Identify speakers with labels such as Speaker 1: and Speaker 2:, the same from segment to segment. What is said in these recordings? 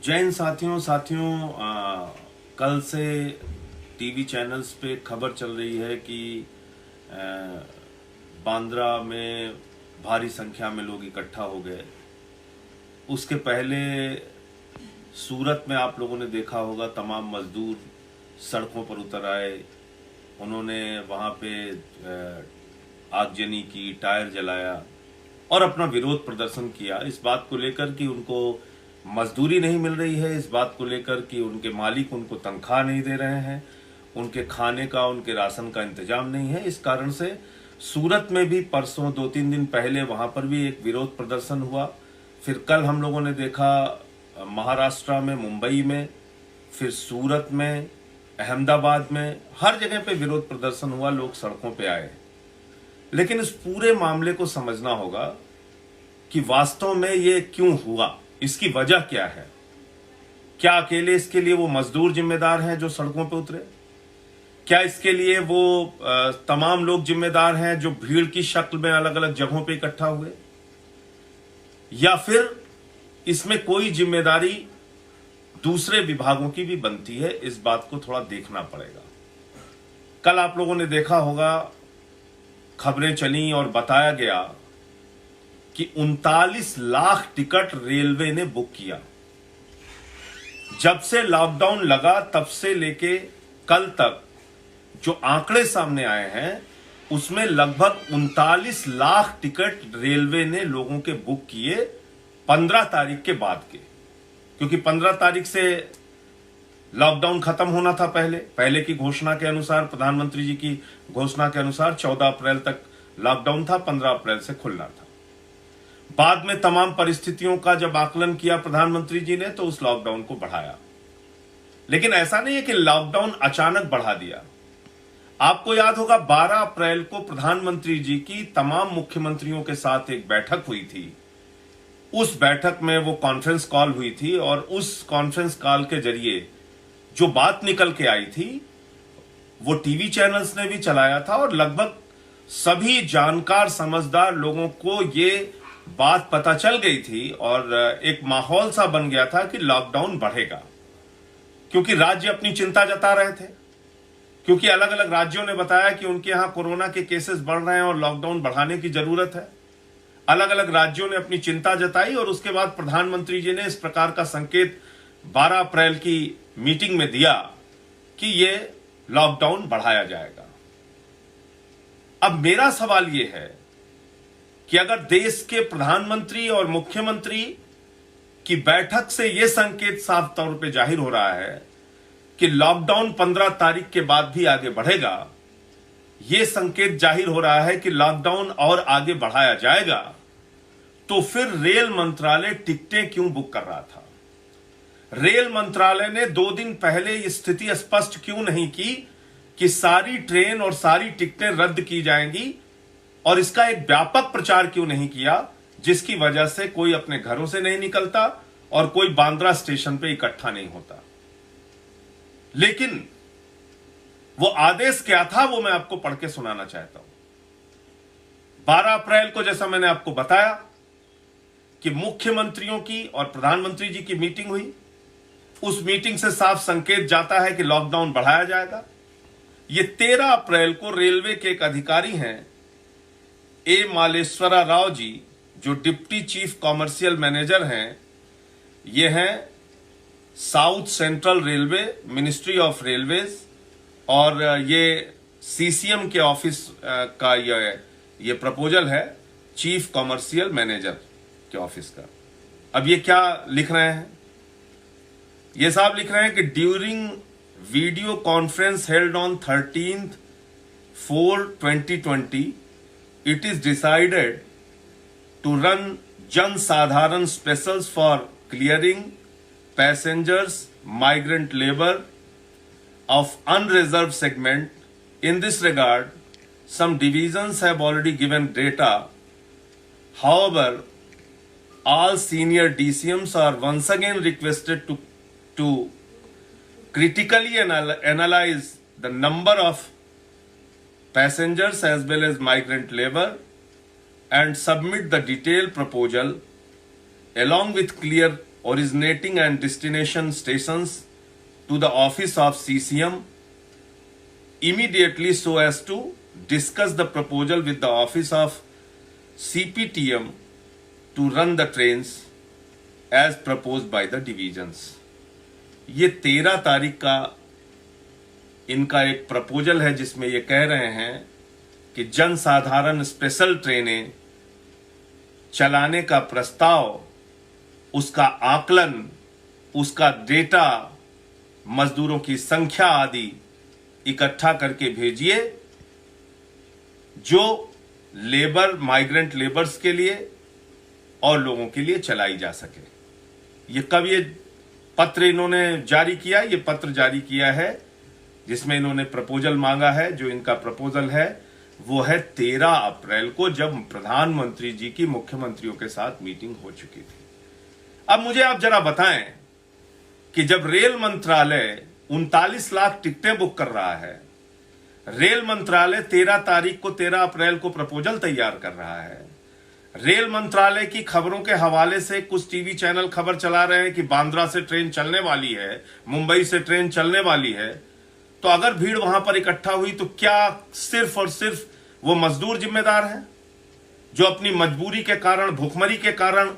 Speaker 1: जैन साथियों कल से टीवी चैनल्स पे खबर चल रही है कि बांद्रा में भारी संख्या में लोग इकट्ठा हो गए। उसके पहले सूरत में आप लोगों ने देखा होगा, तमाम मजदूर सड़कों पर उतर आए। उन्होंने वहां पे आगजनी की, टायर जलाया और अपना विरोध प्रदर्शन किया इस बात को लेकर कि उनको मजदूरी नहीं मिल रही है, इस बात को लेकर कि उनके मालिक उनको तनख्वाह नहीं दे रहे हैं, उनके खाने का, उनके राशन का इंतजाम नहीं है। इस कारण से सूरत में भी परसों 2-3 दिन पहले वहां पर भी एक विरोध प्रदर्शन हुआ। फिर कल हम लोगों ने देखा महाराष्ट्र में, मुंबई में, फिर सूरत में, अहमदाबाद में, हर जगह पे विरोध प्रदर्शन हुआ, लोग सड़कों पे आए। लेकिन इस पूरे मामले को समझना होगा कि वास्तव में ये क्यों हुआ, इसकी वजह क्या है। क्या अकेले इसके लिए वो मजदूर जिम्मेदार हैं जो सड़कों पे उतरे? क्या इसके लिए वो तमाम लोग जिम्मेदार हैं जो भीड़ की शक्ल में अलग अलग जगहों पे इकट्ठा हुए? या फिर इसमें कोई जिम्मेदारी दूसरे विभागों की भी बनती है? इस बात को थोड़ा देखना पड़ेगा। कल आप लोगों ने देखा होगा, खबरें चली और बताया गया कि 39 लाख टिकट रेलवे ने बुक किया। जब से लॉकडाउन लगा तब से लेके कल तक जो आंकड़े सामने आए हैं उसमें लगभग 39 लाख टिकट रेलवे ने लोगों के बुक किए 15 तारीख के बाद के, क्योंकि 15 तारीख से लॉकडाउन खत्म होना था। पहले की घोषणा के अनुसार, प्रधानमंत्री जी की घोषणा के अनुसार 14 अप्रैल तक लॉकडाउन था, 15 अप्रैल से खुलना था। बाद में तमाम परिस्थितियों का जब आकलन किया प्रधानमंत्री जी ने तो उस लॉकडाउन को बढ़ाया। लेकिन ऐसा नहीं है कि लॉकडाउन अचानक बढ़ा दिया। आपको याद होगा 12 अप्रैल को प्रधानमंत्री जी की तमाम मुख्यमंत्रियों के साथ एक बैठक हुई थी। उस बैठक में वो कॉन्फ्रेंस कॉल हुई थी और उस कॉन्फ्रेंस कॉल के जरिए जो बात निकल के आई थी वो टीवी चैनल्स ने भी चलाया था और लगभग सभी जानकार समझदार लोगों को ये बात पता चल गई थी और एक माहौल सा बन गया था कि लॉकडाउन बढ़ेगा, क्योंकि राज्य अपनी चिंता जता रहे थे, क्योंकि अलग अलग राज्यों ने बताया कि उनके यहां कोरोना के केसेस बढ़ रहे हैं और लॉकडाउन बढ़ाने की जरूरत है। अलग अलग राज्यों ने अपनी चिंता जताई और उसके बाद प्रधानमंत्री जी ने इस प्रकार का संकेत 12 अप्रैल की मीटिंग में दिया कि ये लॉकडाउन बढ़ाया जाएगा। अब मेरा सवाल यह है कि अगर देश के प्रधानमंत्री और मुख्यमंत्री की बैठक से यह संकेत साफ तौर पे जाहिर हो रहा है कि लॉकडाउन 15 तारीख के बाद भी आगे बढ़ेगा, यह संकेत जाहिर हो रहा है कि लॉकडाउन और आगे बढ़ाया जाएगा, तो फिर रेल मंत्रालय टिकटें क्यों बुक कर रहा था? रेल मंत्रालय ने 2 दिन पहले यह स्थिति स्पष्ट क्यों नहीं की कि सारी ट्रेन और सारी टिकटें रद्द की जाएंगी, और इसका एक व्यापक प्रचार क्यों नहीं किया जिसकी वजह से कोई अपने घरों से नहीं निकलता और कोई बांद्रा स्टेशन पे इकट्ठा नहीं होता? लेकिन वो आदेश क्या था वो मैं आपको पढ़ के सुनाना चाहता हूं। 12 अप्रैल को, जैसा मैंने आपको बताया, कि मुख्यमंत्रियों की और प्रधानमंत्री जी की मीटिंग हुई। उस मीटिंग से साफ संकेत जाता है कि लॉकडाउन बढ़ाया जाएगा। ये 13 अप्रैल को रेलवे के एक अधिकारी हैं, ए मालेश्वरा राव जी, जो डिप्टी चीफ कॉमर्शियल मैनेजर हैं, ये हैं south central railway, ministry of railways, और ये सीसीएम के ऑफिस का ये प्रपोजल है, चीफ कॉमर्शियल मैनेजर के ऑफिस का। अब ये क्या लिख रहे हैं? ये साहब लिख रहे हैं कि during video conference held on 13/4/2020 it is decided to run Jan Sadharan specials for clearing passengers, migrant labor of unreserved segment. In this regard, some divisions have already given data. However, all senior DCMs are once again requested to critically analyze the number of passengers as well as migrant labor and submit the detailed proposal along with clear originating and destination stations to the office of CCM immediately so as to discuss the proposal with the office of CPTM to run the trains as proposed by the divisions. ये 13 तारीख का इनका एक proposal है जिसमें ये कह रहे हैं कि जनसाधारण स्पेशल ट्रेनें चलाने का प्रस्ताव, उसका आकलन, उसका डेटा, मजदूरों की संख्या आदि इकट्ठा करके भेजिए जो लेबर, माइग्रेंट लेबर्स के लिए और लोगों के लिए चलाई जा सके। ये कब ये पत्र इन्होंने जारी किया? ये पत्र जारी किया है जिसमें इन्होंने प्रपोजल मांगा है। जो इनका प्रपोजल है वो है 13 अप्रैल को, जब प्रधानमंत्री जी की मुख्यमंत्रियों के साथ मीटिंग हो चुकी थी। अब मुझे आप जरा बताएं कि जब रेल मंत्रालय 39 लाख टिकटें बुक कर रहा है, रेल मंत्रालय 13 तारीख को 13 अप्रैल को प्रपोजल तैयार कर रहा है, रेल मंत्रालय की खबरों के हवाले से कुछ टीवी चैनल खबर चला रहे हैं कि बांद्रा से ट्रेन चलने वाली है, मुंबई से ट्रेन चलने वाली है, तो अगर भीड़ वहां पर इकट्ठा हुई तो क्या सिर्फ और सिर्फ वो मजदूर जिम्मेदार हैं जो अपनी मजबूरी के कारण, भूखमरी के कारण,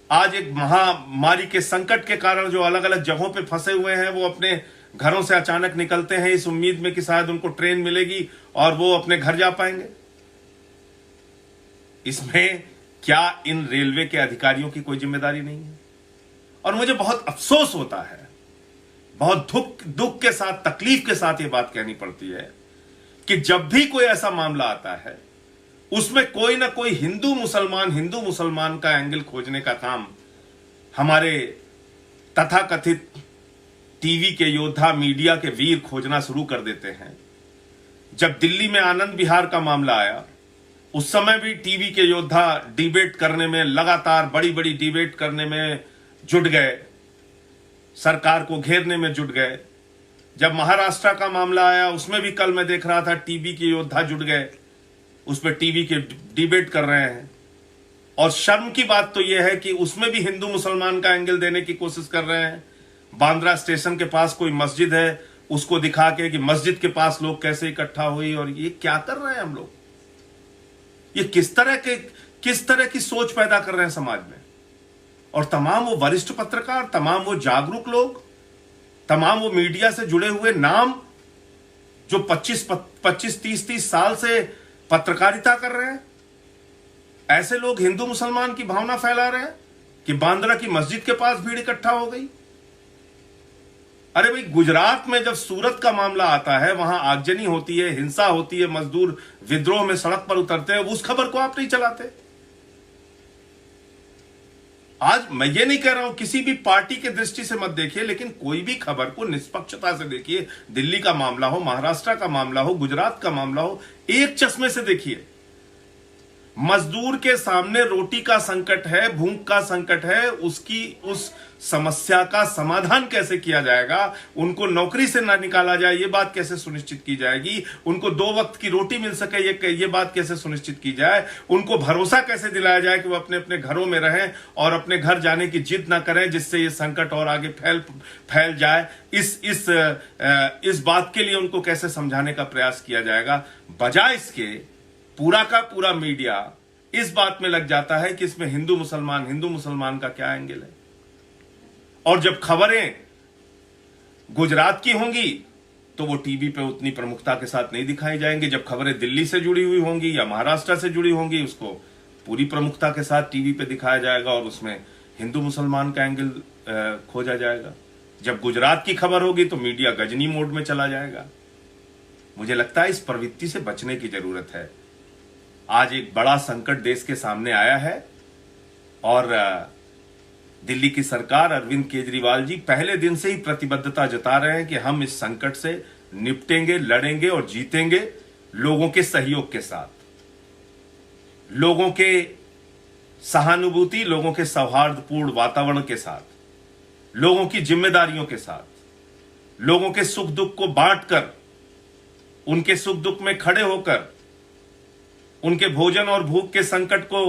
Speaker 1: आज एक महामारी के संकट के कारण जो अलग अलग जगहों पे फंसे हुए हैं, वो अपने घरों से अचानक निकलते हैं इस उम्मीद में कि शायद उनको ट्रेन मिलेगी और वो अपने घर जा पाएंगे? इसमें क्या इन रेलवे के अधिकारियों की कोई जिम्मेदारी नहीं है? और मुझे बहुत अफसोस होता है, बहुत दुख के साथ, तकलीफ के साथ ये बात कहनी पड़ती है कि जब भी कोई ऐसा मामला आता है उसमें कोई ना कोई हिंदू मुसलमान का एंगल खोजने का काम हमारे तथाकथित टीवी के योद्धा, मीडिया के वीर खोजना शुरू कर देते हैं। जब दिल्ली में आनंद विहार का मामला आया उस समय भी टीवी के योद्धा डिबेट करने में, लगातार बड़ी बड़ी डिबेट करने में जुट गए, सरकार को घेरने में जुट गए। जब महाराष्ट्र का मामला आया उसमें भी कल मैं देख रहा था टीवी के योद्धा जुट गए, उस पर टीवी के डिबेट कर रहे हैं। और शर्म की बात तो यह है कि उसमें भी हिंदू मुसलमान का एंगल देने की कोशिश कर रहे हैं। बांद्रा स्टेशन के पास कोई मस्जिद है, उसको दिखा के कि मस्जिद के पास लोग कैसे इकट्ठा हुई, और ये क्या कर रहे हैं हम लोग? ये किस तरह की सोच पैदा कर रहे हैं समाज में? और तमाम वो वरिष्ठ पत्रकार, तमाम वो जागरूक लोग, तमाम वो मीडिया से जुड़े हुए नाम जो 25-30 साल से पत्रकारिता कर रहे हैं, ऐसे लोग हिंदू मुसलमान की भावना फैला रहे हैं कि बांद्रा की मस्जिद के पास भीड़ इकट्ठा हो गई। अरे भाई, गुजरात में जब सूरत का मामला आता है, वहां आगजनी होती है, हिंसा होती है, मजदूर विद्रोह में सड़क पर उतरते हैं, उस खबर को आप नहीं चलाते। आज मैं ये नहीं कह रहा हूं किसी भी पार्टी के दृष्टि से मत देखिए, लेकिन कोई भी खबर को निष्पक्षता से देखिए। दिल्ली का मामला हो, महाराष्ट्र का मामला हो, गुजरात का मामला हो, एक चश्मे से देखिए। मजदूर के सामने रोटी का संकट है, भूख का संकट है, उस समस्या का समाधान कैसे किया जाएगा, उनको नौकरी से ना निकाला जाए ये बात कैसे सुनिश्चित की जाएगी, उनको 2 वक्त की रोटी मिल सके ये बात कैसे सुनिश्चित की जाए, उनको भरोसा कैसे दिलाया जाए कि वो अपने अपने घरों में रहें और अपने घर जाने की जिद ना करें जिससे ये संकट और आगे फैल जाए, इस बात के लिए उनको कैसे समझाने का प्रयास किया जाएगा। बजाय इसके पूरा का पूरा मीडिया इस बात में लग जाता है कि इसमें हिंदू मुसलमान का क्या एंगल है। और जब खबरें गुजरात की होंगी तो वो टीवी पे उतनी प्रमुखता के साथ नहीं दिखाई जाएंगे। जब खबरें दिल्ली से जुड़ी हुई होंगी या महाराष्ट्र से जुड़ी होंगी, उसको पूरी प्रमुखता के साथ टीवी पे दिखाया जाएगा और उसमें हिंदू मुसलमान का एंगल खोजा जाएगा। जब गुजरात की खबर होगी तो मीडिया गजनी मोड में चला जाएगा। मुझे लगता है इस प्रवृत्ति से बचने की जरूरत है। आज एक बड़ा संकट देश के सामने आया है और दिल्ली की सरकार, अरविंद केजरीवाल जी पहले दिन से ही प्रतिबद्धता जता रहे हैं कि हम इस संकट से निपटेंगे, लड़ेंगे और जीतेंगे लोगों के सहयोग के साथ, लोगों के सहानुभूति, लोगों के सौहार्दपूर्ण वातावरण के साथ, लोगों की जिम्मेदारियों के साथ, लोगों के सुख दुख को बांटकर, उनके सुख दुख में खड़े होकर, उनके भोजन और भूख के संकट को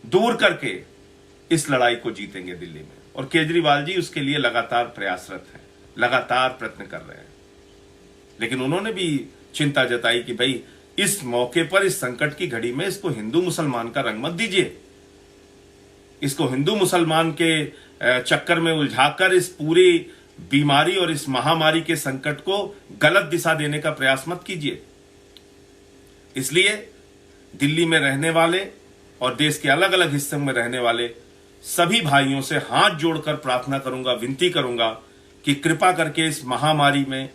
Speaker 1: दूर करके इस लड़ाई को जीतेंगे दिल्ली में। और केजरीवाल जी उसके लिए लगातार प्रयासरत हैं, लगातार प्रयत्न कर रहे हैं। लेकिन उन्होंने भी चिंता जताई कि भाई इस मौके पर, इस संकट की घड़ी में इसको हिंदू मुसलमान का रंग मत दीजिए, इसको हिंदू मुसलमान के चक्कर में उलझाकर इस पूरी बीमारी और इस महामारी के संकट को गलत दिशा देने का प्रयास मत कीजिए। इसलिए दिल्ली में रहने वाले और देश के अलग अलग हिस्सों में रहने वाले सभी भाइयों से हाथ जोड़कर प्रार्थना करूंगा, विनती करूंगा कि कृपा करके इस महामारी में,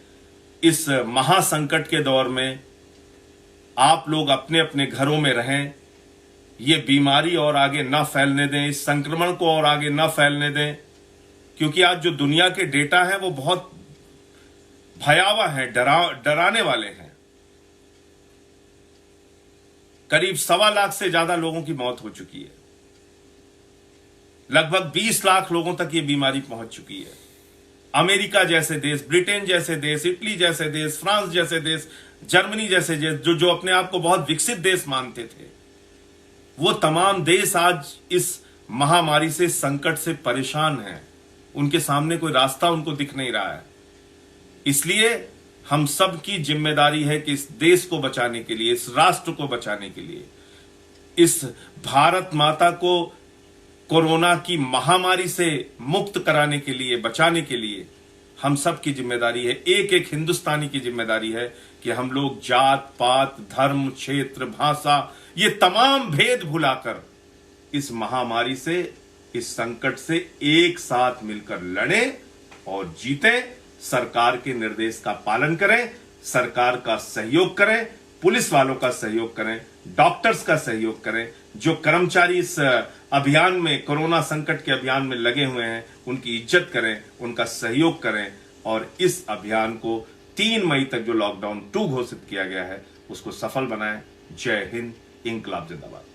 Speaker 1: इस महासंकट के दौर में आप लोग अपने अपने घरों में रहें, ये बीमारी और आगे ना फैलने दें, इस संक्रमण को और आगे ना फैलने दें, क्योंकि आज जो दुनिया के डेटा हैं वो बहुत भयावह हैं, डराने वाले हैं। करीब 1.25 लाख से ज्यादा लोगों की मौत हो चुकी है, लगभग 20 लाख लोगों तक ये बीमारी पहुंच चुकी है। अमेरिका जैसे देश, ब्रिटेन जैसे देश, इटली जैसे देश, फ्रांस जैसे देश, जर्मनी जैसे देश, जो अपने आप को बहुत विकसित देश मानते थे, वो तमाम देश आज इस महामारी से, संकट से परेशान हैं। उनके सामने कोई रास्ता उनको दिख नहीं रहा है। इसलिए हम सब की जिम्मेदारी है कि इस देश को बचाने के लिए, इस राष्ट्र को बचाने के लिए, इस भारत माता को कोरोना की महामारी से मुक्त कराने के लिए, बचाने के लिए हम सब की जिम्मेदारी है, एक एक हिंदुस्तानी की जिम्मेदारी है कि हम लोग जात पात, धर्म, क्षेत्र, भाषा, ये तमाम भेद भुलाकर इस महामारी से, इस संकट से एक साथ मिलकर लड़ें और जीतें। सरकार के निर्देश का पालन करें, सरकार का सहयोग करें, पुलिस वालों का सहयोग करें, डॉक्टर्स का सहयोग करें, जो कर्मचारी इस अभियान में, कोरोना संकट के अभियान में लगे हुए हैं, उनकी इज्जत करें, उनका सहयोग करें और इस अभियान को 3 मई तक जो लॉकडाउन 2 घोषित किया गया है उसको सफल बनाएं। जय हिंद, इंकलाब जिंदाबाद।